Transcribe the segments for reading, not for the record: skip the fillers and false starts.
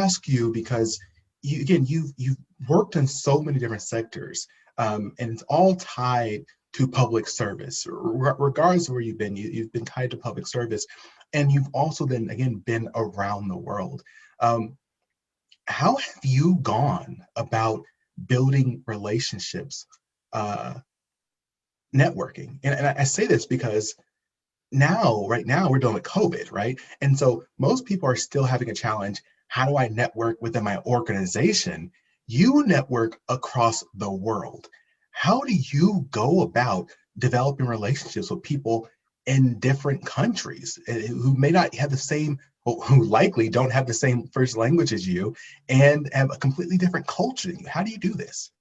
ask you because you've worked in so many different sectors, and it's all tied to public service. Regardless of where you've been, you've been tied to public service, and you've also then again been around the world. Um, how have you gone about building relationships, uh, networking? And I say this because right now, we're dealing with COVID, right? And so most people are still having a challenge. How do I network within my organization? You network across the world. How do you go about developing relationships with people in different countries, who may not have the same, or who likely don't have the same first language as you, and have a completely different culture than you? How do you do this?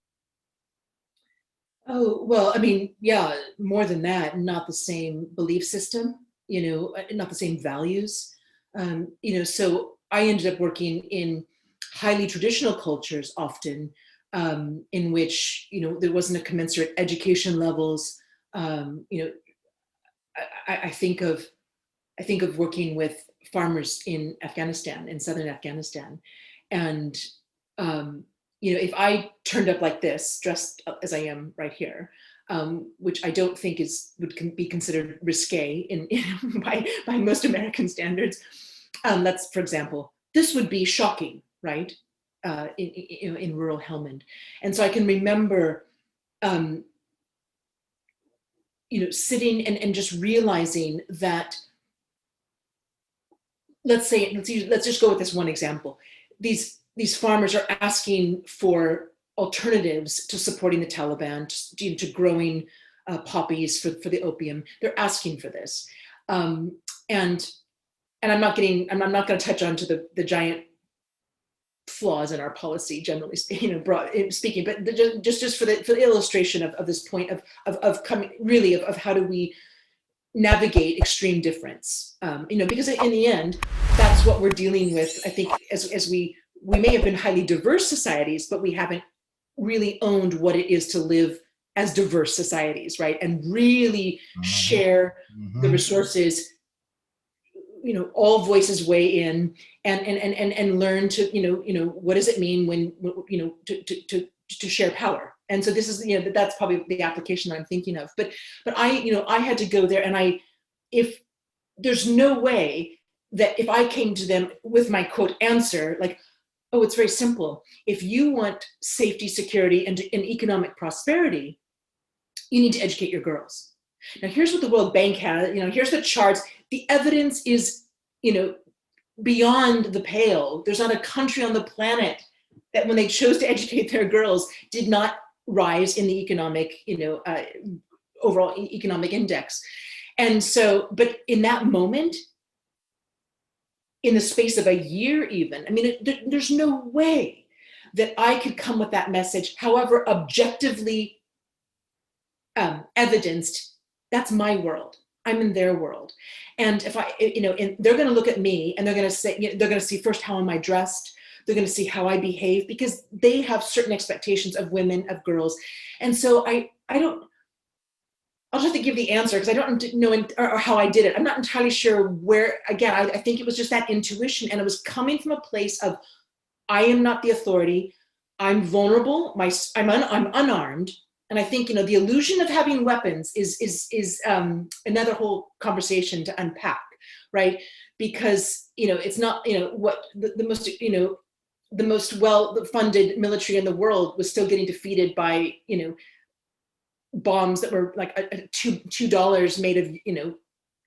Oh, well, I mean, yeah, more than that, not the same belief system, not the same values. So I ended up working in highly traditional cultures often, in which, there wasn't a commensurate education levels. Um, you know, I think of working with farmers in Afghanistan, in southern Afghanistan, and if I turned up like this, dressed up as I am right here, which I don't think be considered risque by most American standards. That's, for example, this would be shocking, right? In rural Helmand, and so I can remember, um, sitting and just realizing that, let's just go with this one example. These farmers are asking for alternatives to supporting the Taliban, to growing poppies for the opium. They're asking for this, and I'm not going to touch on to the giant flaws in our policy, generally, broad speaking, but just for the illustration of this point of coming really of how do we navigate extreme difference, because in the end, that's what we're dealing with. I think as we may have been highly diverse societies, but we haven't really owned what it is to live as diverse societies, right? And really Mhm, share the mhm. resources, all voices weigh in, and learn to, what does it mean when, to share power. And so this is, that's probably the application that I'm thinking of. But I had to go there, and if there's no way that if I came to them with my quote answer, like, oh, it's very simple. If you want safety, security, and economic prosperity, you need to educate your girls. Now, here's what the World Bank has, here's the charts. The evidence is, beyond the pale. There's not a country on the planet that, when they chose to educate their girls, did not rise in the economic, overall economic index. And so, but in that moment, in the space of a year even, I mean, there's no way that I could come with that message, however objectively evidenced. That's my world. I'm in their world. And if and they're going to look at me, and they're going to say, they're going to see first, how am I dressed? They're going to see how I behave, because they have certain expectations of women, of girls. And so I'll just have to give the answer, because I don't know or how I did it. I'm not entirely sure where. Again, I think it was just that intuition, and it was coming from a place of, I am not the authority. I'm vulnerable. I'm unarmed, and I think, the illusion of having weapons is another whole conversation to unpack, right? Because it's not, what the most, the most well-funded military in the world was still getting defeated by, bombs that were like $2 made of,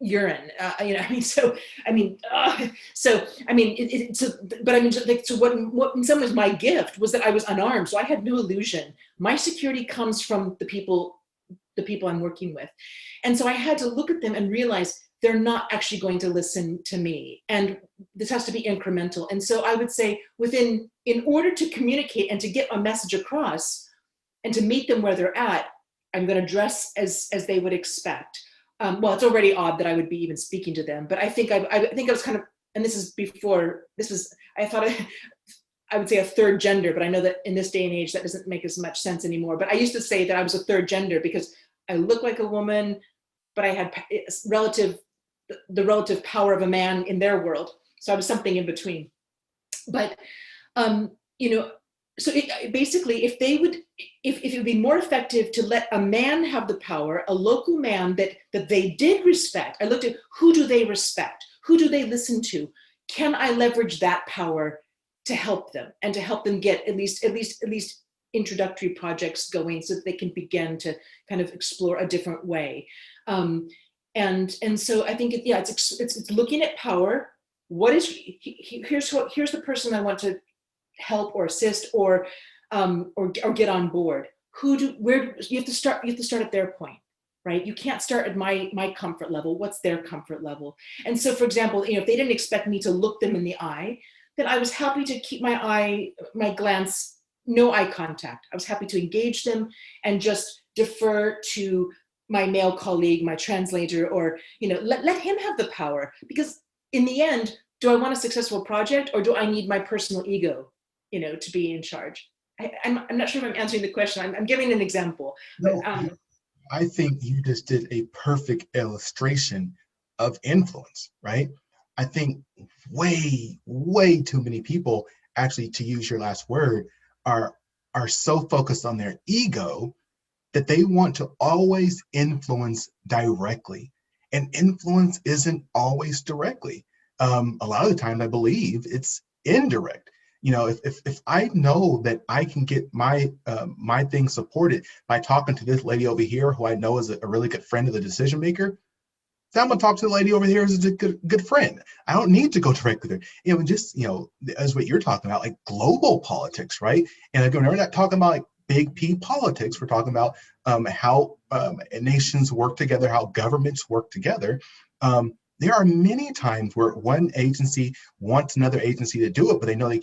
urine. I mean, so I mean, but I mean, like, so what in some ways my gift was that I was unarmed, so I had no illusion. My security comes from the people I'm working with, and so I had to look at them and realize they're not actually going to listen to me, and this has to be incremental. And so I would say, in order to communicate and to get a message across, and to meet them where they're at, I'm going to dress as they would expect. Well, it's already odd that I would be even speaking to them, but I think I think I was kind of, and this is before, I thought I would say a third gender, but I know that in this day and age that doesn't make as much sense anymore. But I used to say that I was a third gender because I look like a woman, but I had the relative power of a man in their world. So I was something in between. But, you know, so basically, if it would be more effective to let a man have the power, a local man that they did respect. I looked at, who do they respect? Who do they listen to? Can I leverage that power to help them and to help them get at least introductory projects going so that they can begin to kind of explore a different way. And so I think it's looking at power. What is, here's the person I want to help or assist or get on board. You have to start at their point, right? You can't start at my comfort level. What's their comfort level? And so, for example, if they didn't expect me to look them in the eye, then I was happy to keep my glance, no eye contact. I was happy to engage them and just defer to my male colleague, my translator, or let him have the power. Because in the end, do I want a successful project, or do I need my personal ego, to be in charge? I'm not sure if I'm answering the question. I'm giving an example. No, I think you just did a perfect illustration of influence, right? I think way, way too many people, actually, to use your last word, are so focused on their ego that they want to always influence directly. And influence isn't always directly. A lot of the time, I believe it's indirect. If I know that I can get my thing supported by talking to this lady over here, who I know is a really good friend of the decision maker, then I'm gonna talk to the lady over here who's a good friend. I don't need to go directly there. Just as what you're talking about, like global politics, right? And again, we're not talking about like big P politics. We're talking about how nations work together, how governments work together. There are many times where one agency wants another agency to do it, but they know they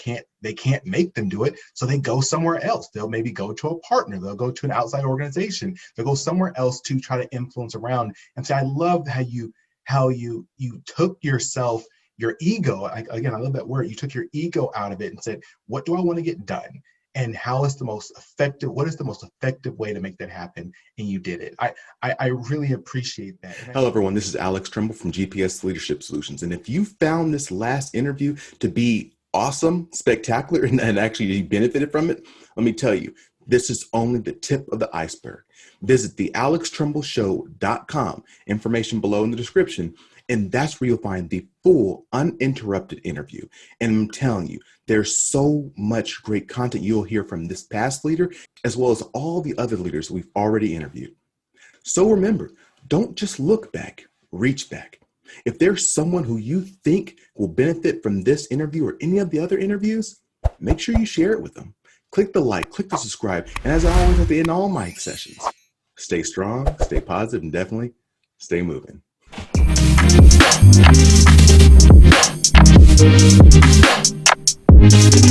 can't make them do it, so they go somewhere else. They'll maybe go to a partner, they'll go to an outside organization, they'll go somewhere else to try to influence around. And so I love how you took yourself, your ego, again, I love that word, you took your ego out of it and said, what do I want to get done? And what is the most effective way to make that happen? And you did it. I really appreciate that. Hello, everyone. This is Alex Tremble from GPS Leadership Solutions. And if you found this last interview to be awesome, spectacular, and actually you benefited from it, let me tell you, this is only the tip of the iceberg. Visit the alextремbleshow.com, information below in the description, and that's where you'll find the full uninterrupted interview. And I'm telling you, there's so much great content you'll hear from this past leader, as well as all the other leaders we've already interviewed. So remember, don't just look back, reach back. If there's someone who you think will benefit from this interview or any of the other interviews, make sure you share it with them. Click the like, click the subscribe, and as I always have to end all my sessions, stay strong, stay positive, and definitely stay moving. Thank you.